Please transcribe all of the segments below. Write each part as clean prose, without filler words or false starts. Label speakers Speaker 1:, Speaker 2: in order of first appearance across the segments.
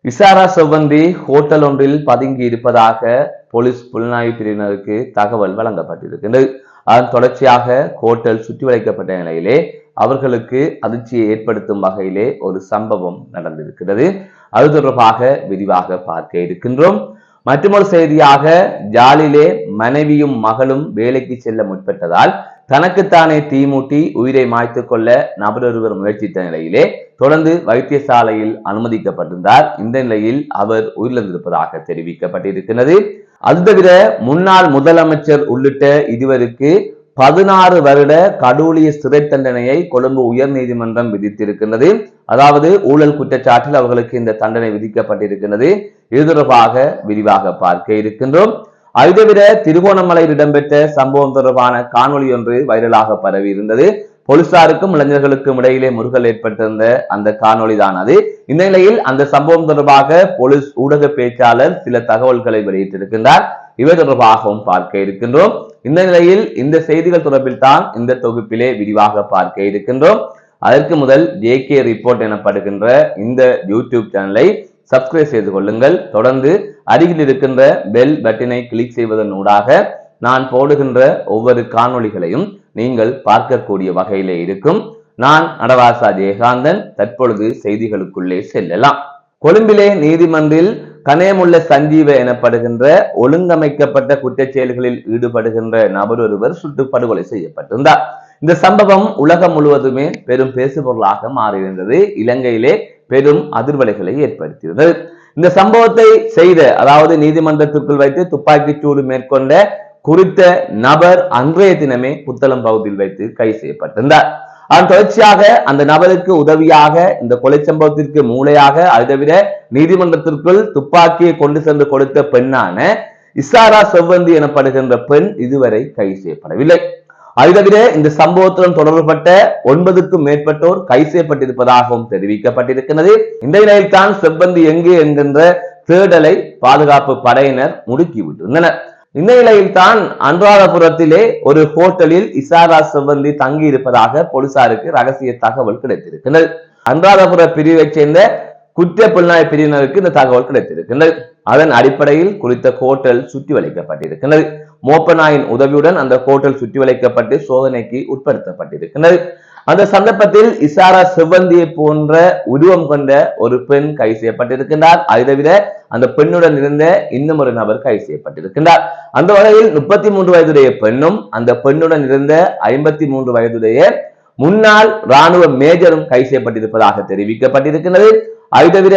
Speaker 1: இசாரா செவ்வந்தி ஹோட்டல் ஒன்றில் பதுங்கி இருப்பதாக போலீஸ் புலனாய்வு பிரிவினருக்கு தகவல் வழங்கப்பட்டிருக்கிறது. அதன் தொடர்ச்சியாக ஹோட்டல் சுற்றி வளைக்கப்பட்ட நிலையிலே அவர்களுக்கு அதிர்ச்சியை ஏற்படுத்தும் வகையிலே ஒரு சம்பவம் நடந்திருக்கிறது. அது தொடர்பாக விரிவாக பார்க்க இருக்கின்றோம். மற்றொரு செய்தியாக ஜாலிலே மனைவியும் மகளும் வேலைக்கு செல்ல முற்பட்டதால் தனக்குத்தானே தீமூட்டி உயிரை மாய்த்துக் கொள்ள நபரொருவர் முயற்சித்த நிலையிலே தொடர்ந்து வைத்தியசாலையில் அனுமதிக்கப்பட்டிருந்தார். இந்த நிலையில் அவர் உயிரிழந்திருப்பதாக தெரிவிக்கப்பட்டிருக்கிறது. அது தவிர முன்னாள் முதலமைச்சர் உள்ளிட்ட இருவருக்கு 16 வருட கடூழிய சிறை தண்டனையை கொழும்பு உயர் நீதிமன்றம் விதித்திருக்கிறது. அதாவது ஊழல் குற்றச்சாட்டில் அவர்களுக்கு இந்த தண்டனை விதிக்கப்பட்டிருக்கிறது. இது தொடர்பாக விரிவாக பார்க்க இருக்கின்றோம். அதை தவிர திருகோணமலையில் இடம்பெற்ற சம்பவம் தொடர்பான காணொலி ஒன்று வைரலாக பரவி இருந்தது. போலீசாருக்கும் இளைஞர்களுக்கும் இடையிலே முருகல் ஏற்பட்டிருந்த அந்த காணொலி தான் அது. இந்த நிலையில் அந்த சம்பவம் தொடர்பாக போலீஸ் ஊடக பேச்சாளர் சில தகவல்களை வெளியிட்டிருக்கின்றார். இவை தொடர்பாகவும் பார்க்க இருக்கின்றோம். இந்த நிலையில் இந்த செய்திகள் தொடர்பில் தான் இந்த தொகுப்பிலே விரிவாக பார்க்க இருக்கின்றோம். அதற்கு முதல் JK ரிப்போர்ட் எனப்படுகின்ற இந்த யூடியூப் சேனலை சப்ஸ்கிரைப் செய்து கொள்ளுங்கள். தொடர்ந்து அருகில் இருக்கின்ற பெல் பட்டனை கிளிக் செய்வதன் ஊடாக நான் போடுகின்ற ஒவ்வொரு காணொளிகளையும் நீங்கள் பார்க்கக்கூடிய வகையிலே இருக்கும். நான் நடவாசா ஜெயகாந்தன். தற்பொழுது செய்திகளுக்குள்ளே செல்லலாம். கொழும்பிலே நீதிமன்றில் கனேமுள்ள சஞ்சீவ எனப்படுகின்ற ஒழுங்கமைக்கப்பட்ட குற்றச் செயல்களில் ஈடுபடுகின்ற நபர் ஒருவர் சுட்டு படுகொலை செய்யப்பட்டிருந்தார். இந்த சம்பவம் உலகம் முழுவதுமே பெரும் பேசுபொருளாக மாறியிருந்தது. இலங்கையிலே பெரும் அதிர்வலைகளை ஏற்படுத்தியிருந்தது. இந்த சம்பவத்தை செய்த, அதாவது நீதிமன்றத்திற்குள் வைத்து துப்பாக்கிச் சூடு மேற்கொண்ட குறித்த நபர் அன்றைய தினமே புத்தளம் பகுதியில் வைத்து கைது செய்யப்பட்டிருந்தார். அதன் தொடர்ச்சியாக அந்த நபருக்கு உதவியாக இந்த கொலை சம்பவத்திற்கு மூளையாக அதை தவிர நீதிமன்றத்திற்குள் துப்பாக்கியை கொண்டு சென்று கொடுத்த பெண்ணான இசாரா செவ்வந்தி எனப்படுகின்ற பெண் இதுவரை கைது செய்யப்படவில்லை. அது தவிர இந்த சம்பவத்துடன் தொடர்புபட்ட 9க்கும் மேற்பட்டோர் கைது செய்யப்பட்டிருப்பதாகவும் தெரிவிக்கப்பட்டிருக்கிறது. இந்த நிலையில் தான் செவ்வந்தி எங்கே என்கின்ற தேடலை பாதுகாப்பு படையினர் முடுக்கிவிட்டிருந்தனர். இந்த நிலையில் தான் அனுராதபுரத்திலே ஒரு ஹோட்டலில் இசாரா செவ்வந்தி தங்கி இருப்பதாக போலீசாருக்கு ரகசிய தகவல் கிடைத்திருக்கிறது. அனுராதபுர பிரிவை சேர்ந்த குற்ற புலனாய்வு பிரிவினருக்கு இந்த தகவல் கிடைத்திருக்கிறது. அதன் அடிப்படையில் குறித்த ஹோட்டல் சுற்றி வளைக்கப்பட்டிருக்கிறது. மோப்பனாயின் உதவியுடன் அந்த ஹோட்டல் சுற்றி வளைக்கப்பட்டு சோதனைக்கு உட்படுத்தப்பட்டிருக்கிறது. அந்த சந்தர்ப்பத்தில் இசாரா செவ்வந்தியை போன்ற உருவம் கொண்ட ஒரு பெண் கைது செய்யப்பட்டிருக்கின்றார். அதை தவிர அந்த பெண்ணுடன் இருந்த இன்னும் ஒரு நபர் கைது செய்யப்பட்டிருக்கின்றார். அந்த வகையில் 33 வயதுடைய பெண்ணும் அந்த பெண்ணுடன் இருந்த 53 வயதுடைய முன்னாள் ராணுவ மேஜரும் கைது செய்யப்பட்டிருப்பதாக தெரிவிக்கப்பட்டிருக்கிறது. அதை தவிர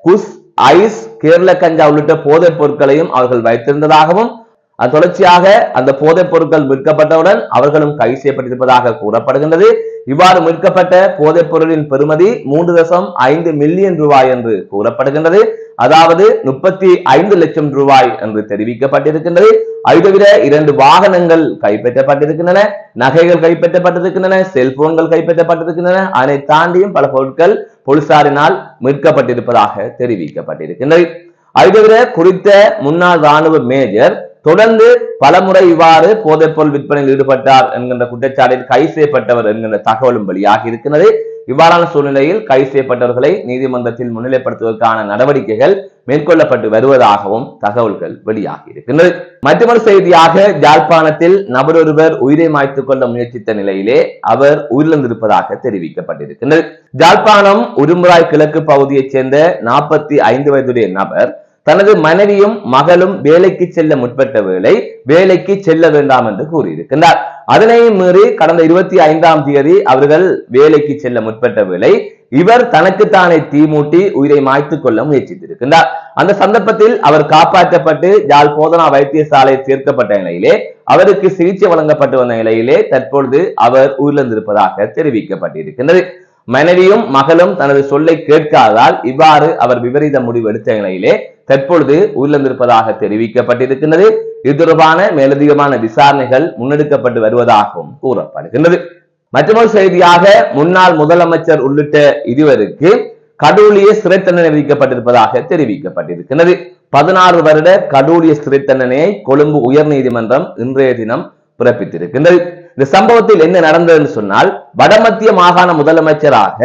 Speaker 1: குஸ், ஐஸ், கேரள கஞ்சா உள்ளிட்ட போதைப் பொருட்களையும் அவர்கள் வைத்திருந்ததாகவும் அது தொடர்ச்சியாக அந்த போதைப் பொருட்கள் மீட்கப்பட்டவுடன் அவர்களும் கைது செய்யப்பட்டிருப்பதாக கூறப்படுகின்றது. இவ்வாறு மீட்கப்பட்ட போதைப் பொருளின் பெறுமதி 3.5 மில்லியன் ரூபாய் என்று கூறப்படுகின்றது. அதாவது 35 லட்சம் ரூபாய் என்று தெரிவிக்கப்பட்டிருக்கின்றது. அது தவிர 2 வாகனங்கள் கைப்பற்றப்பட்டிருக்கின்றன, நகைகள் கைப்பற்றப்பட்டிருக்கின்றன, செல்போன்கள் கைப்பற்றப்பட்டிருக்கின்றன. அதனை தாண்டியும் பல பொருட்கள் போலீசாரினால் மீட்கப்பட்டிருப்பதாக தெரிவிக்கப்பட்டிருக்கின்றது. அது தவிர குறித்த முன்னாள் ராணுவ மேஜர் தொடர்ந்து பலமுறை இவ்வாறு போதைப் பொருள் விற்பனையில் ஈடுபட்டார் என்கின்ற குற்றச்சாட்டில் கைது செய்யப்பட்டவர் என்கின்ற தகவலும் வெளியாகி இருக்கிறது. இவ்வாறான சூழ்நிலையில் கைது செய்யப்பட்டவர்களை நீதிமன்றத்தில் முன்னிலைப்படுத்துவதற்கான நடவடிக்கைகள் மேற்கொள்ளப்பட்டு வருவதாகவும் தகவல்கள் வெளியாகி இருக்கின்றது. மற்றொரு செய்தியாக யாழ்ப்பாணத்தில் நபர் ஒருவர் உயிரை மாய்த்துக் கொள்ள முயற்சித்த நிலையிலே அவர் உயிரிழந்திருப்பதாக தெரிவிக்கப்பட்டிருக்கின்றது. யாழ்ப்பாணம் உரும்புராய் கிழக்கு பகுதியைச் சேர்ந்த 45 வயதுடைய நபர் தனது மனைவியும் மகளும் வேலைக்கு செல்ல முற்பட்ட வேளை வேலைக்கு செல்ல வேண்டாம் என்று கூறியிருக்கின்றார். அதனையும் மீறி கடந்த 25ஆம் தேதி அவர்கள் வேலைக்கு செல்ல முற்பட்ட வேளை இவர் தனக்குத்தானே தீமூட்டி உயிரை மாய்த்துக் கொள்ள முயற்சித்திருக்கின்றார். அந்த சந்தர்ப்பத்தில் அவர் காப்பாற்றப்பட்டு யாழ் போதனா வைத்தியசாலை சேர்க்கப்பட்ட நிலையிலே அவருக்கு சிகிச்சை வழங்கப்பட்டு வந்த நிலையிலே தற்பொழுது அவர் உயிரிழந்திருப்பதாக தெரிவிக்கப்பட்டிருக்கின்றது. மனைவியும் மகளும் தனது சொல்லை கேட்காதால் இவ்வாறு அவர் விபரீத முடிவு எடுத்த நிலையிலே தற்பொழுது உயிரிழந்திருப்பதாக தெரிவிக்கப்பட்டிருக்கின்றது. இது தொடர்பான மேலதிகமான விசாரணைகள் முன்னெடுக்கப்பட்டு வருவதாகவும் கூறப்படுகின்றது. மற்றொரு செய்தியாக முன்னாள் முதலமைச்சர் உள்ளிட்ட இருவருக்கு கடூழிய சிறை தண்டனை விதிக்கப்பட்டிருப்பதாக தெரிவிக்கப்பட்டிருக்கிறது. 16 வருட கடூழிய சிறை தண்டனையை கொழும்பு உயர் நீதிமன்றம் இன்றைய தினம் பிறப்பித்திருக்கின்றது. இந்த சம்பவத்தில் என்ன நடந்ததுன்னு சொன்னால், வடமத்திய மாகாண முதலமைச்சராக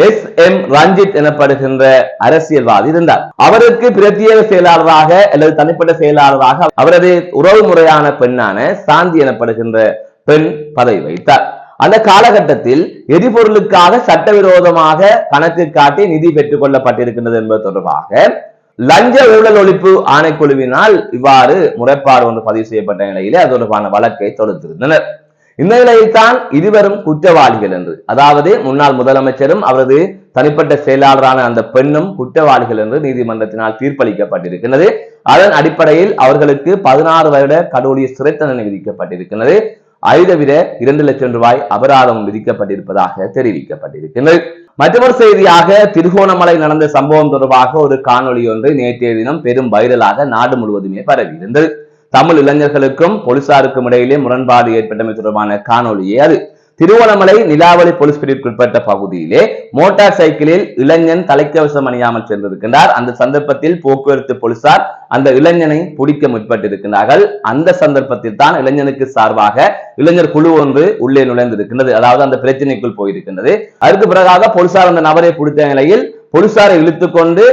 Speaker 1: எஸ்.எம். ரஞ்சித் எனப்படுகின்ற அரசியல்வாதி இருந்தார். அவருக்கு பிரத்யேக செயலாளராக அல்லது தனிப்பட்ட செயலாளராக அவரது உறவு முறையான பெண்ணான சாந்தி எனப்படுகின்ற பெண் பதவி வைத்தார். அந்த காலகட்டத்தில் எரிபொருளுக்காக சட்டவிரோதமாக கணக்கு காட்டி நிதி பெற்றுக் கொள்ளப்பட்டிருக்கின்றது என்பது தொடர்பாக லஞ்ச ஊழல் ஒழிப்பு ஆணைக்குழுவினால் இவ்வாறு முறைப்பாடு ஒன்று பதிவு செய்யப்பட்ட நிலையிலே அது தொடர்பான வழக்கை தொடுத்திருந்தனர். இந்த நிலையில் தான் இருவரும் குற்றவாளிகள் என்று, அதாவது முன்னாள் முதலமைச்சரும் அவரது தனிப்பட்ட செயலாளரான அந்த பெண்ணும் குற்றவாளிகள் என்று நீதிமன்றத்தினால் தீர்ப்பளிக்கப்பட்டிருக்கிறது. அதன் அடிப்படையில் அவர்களுக்கு 16 வருட கடூழிய சிறை தண்டனை விதிக்கப்பட்டிருக்கிறது. அதை தவிர 2 லட்சம் ரூபாய் அபராதம் விதிக்கப்பட்டிருப்பதாக தெரிவிக்கப்பட்டிருக்கிறது. மற்றொரு செய்தியாக திருகோணமலை நடந்த சம்பவம் தொடர்பாக ஒரு காணொலி ஒன்று நேற்றைய தினம் பெரும் வைரலாக நாடு முழுவதுமே பரவி இருந்தது. தமிழ் இளைஞர்களுக்கும் போலீசாருக்கும் இடையிலே முரண்பாடு ஏற்பட்டமை தொடர்பான காணொலியே அது. திருவண்ணாமலை நிலாவளி போலீஸ் பிரிவுக்குட்பட்ட பகுதியிலே மோட்டார் சைக்கிளில் இளைஞன் தலைக்கவசம் அணியாமல் சென்றிருக்கின்றார். அந்த சந்தர்ப்பத்தில் போக்குவரத்து போலீசார் அந்த இளைஞனை பிடிக்க முற்பட்டிருக்கிறார்கள். அந்த சந்தர்ப்பத்தில் தான் இளைஞனுக்கு சார்பாக இளைஞர் குழு ஒன்று உள்ளே நுழைந்திருக்கின்றது. அதாவது அந்த பிரச்சனைக்குள் போயிருக்கின்றது. அதுக்கு பிறகாக போலீசார் அந்த நபரை பிடித்த நிலையில் போலீசாரை இழுத்துக்கொண்டு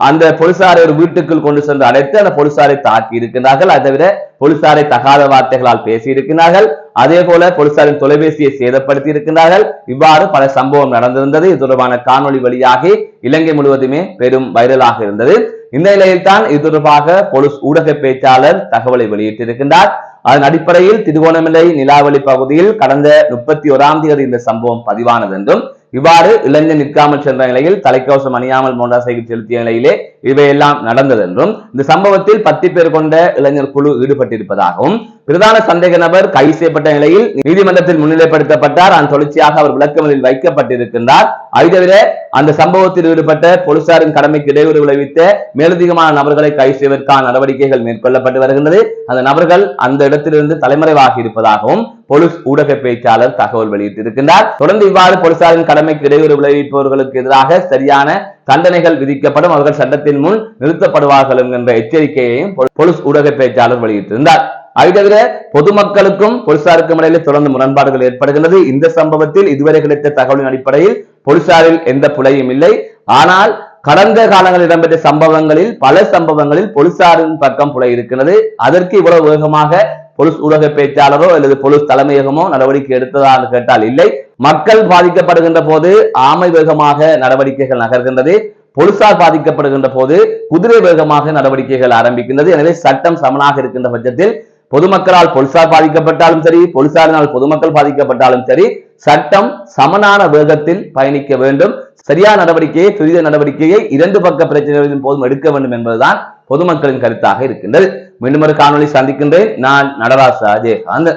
Speaker 1: அந்த போலீசாரை ஒரு வீட்டுக்குள் கொண்டு சென்று அடைத்து அந்த போலீசாரை தாக்கி இருக்கின்றார்கள். அதை தவிர போலீசாரை தகாத வார்த்தைகளால் பேசி இருக்கின்றார்கள். அதே போல போலீசாரின் தொலைபேசியை சேதப்படுத்தி இருக்கின்றார்கள். இவ்வாறு பல சம்பவம் நடந்திருந்தது. இது தொடர்பான காணொலி வழியாகி இலங்கை முழுவதுமே பெரும் வைரலாக இருந்தது. இந்த நிலையில் தான் இது தொடர்பாக போலீஸ் ஊடக பேச்சாளர் தகவலை வெளியிட்டிருக்கின்றார். அதன் அடிப்படையில் திருகோணமலை நிலாவளி பகுதியில் கடந்த 31ஆம் தேதி இந்த சம்பவம் பதிவானது என்றும், இவ்வாறு இளைஞன் நிற்காமல் சென்ற நிலையில் தலைக்கவசம் அணியாமல் மோட்டார் சைக்கிள் செலுத்திய நிலையிலே இவையெல்லாம் நடந்தது என்றும், இந்த சம்பவத்தில் 10 பேர் கொண்ட இளைஞர் குழு ஈடுபட்டிருப்பதாகவும், பிரதான சந்தேக நபர் கைது செய்யப்பட்ட நிலையில் நீதிமன்றத்தில் முன்னிலைப்படுத்தப்பட்டார். அதன் தொடர்ச்சியாக அவர் விளக்கமறியலில் வைக்கப்பட்டிருக்கின்றார். அதை தவிர அந்த சம்பவத்தில் ஈடுபட்ட போலீசாரின் கடமைக்கு இடையூறு விளைவித்த மேலதிகமான நபர்களை கைது செய்வதற்கான நடவடிக்கைகள் மேற்கொள்ளப்பட்டு வருகின்றது. அந்த நபர்கள் அந்த இடத்திலிருந்து தலைமறைவாகி இருப்பதாகவும் போலீஸ் ஊடக பேச்சாளர் தகவல் வெளியிட்டிருக்கின்றார். தொடர்ந்து இவ்வாறு போலீசாரின் கடமைக்கு இடையூறு விளைவிப்பவர்களுக்கு எதிராக சரியான தண்டனைகள் விதிக்கப்படும், அவர்கள் சட்டத்தின் முன் நிறுத்தப்படுவார்கள் என்கின்ற எச்சரிக்கையையும் போலீஸ் ஊடக பேச்சாளர் வெளியிட்டிருந்தார். அதை தவிர பொதுமக்களுக்கும் போலீசாருக்கும் இடையிலே தொடர்ந்து முரண்பாடுகள் ஏற்படுகிறது. இந்த சம்பவத்தில் இதுவரை கிடைத்த தகவலின் அடிப்படையில் போலீசாரில் எந்த பிழையும் இல்லை. ஆனால் கடந்த காலங்களில் இடம்பெற்ற சம்பவங்களில் பல சம்பவங்களில் போலீசாரின் பக்கம் பிழை இருக்கிறது. அதற்கு இவ்வளவு வேகமாக போலீஸ் ஊடக பேச்சாளரோ அல்லது போலீஸ் தலைமையகமோ நடவடிக்கை எடுத்ததா கேட்டால் இல்லை. மக்கள் பாதிக்கப்படுகின்ற போது ஆமை வேகமாக நடவடிக்கைகள் நகர்கின்றது. போலீசார் பாதிக்கப்படுகின்ற போது குதிரை வேகமாக நடவடிக்கைகள் ஆரம்பிக்கின்றது. எனவே சட்டம் சமனாக இருக்கின்ற பட்சத்தில் பொதுமக்களால் போலீசார் பாதிக்கப்பட்டாலும் சரி, போலீசாரினால் பொதுமக்கள் பாதிக்கப்பட்டாலும் சரி, சட்டம் சமனான வேகத்தில் பயணிக்க வேண்டும். சரியான நடவடிக்கையை, துரித நடவடிக்கையை 2 பக்க பிரச்சனைகளின் போதும் எடுக்க வேண்டும் என்பதுதான் பொதுமக்களின் கருத்தாக இருக்கின்றது. மீண்டும் ஒரு காணொலி சந்திக்கின்றேன். நான் நடராஜா ஜெயகாந்த்.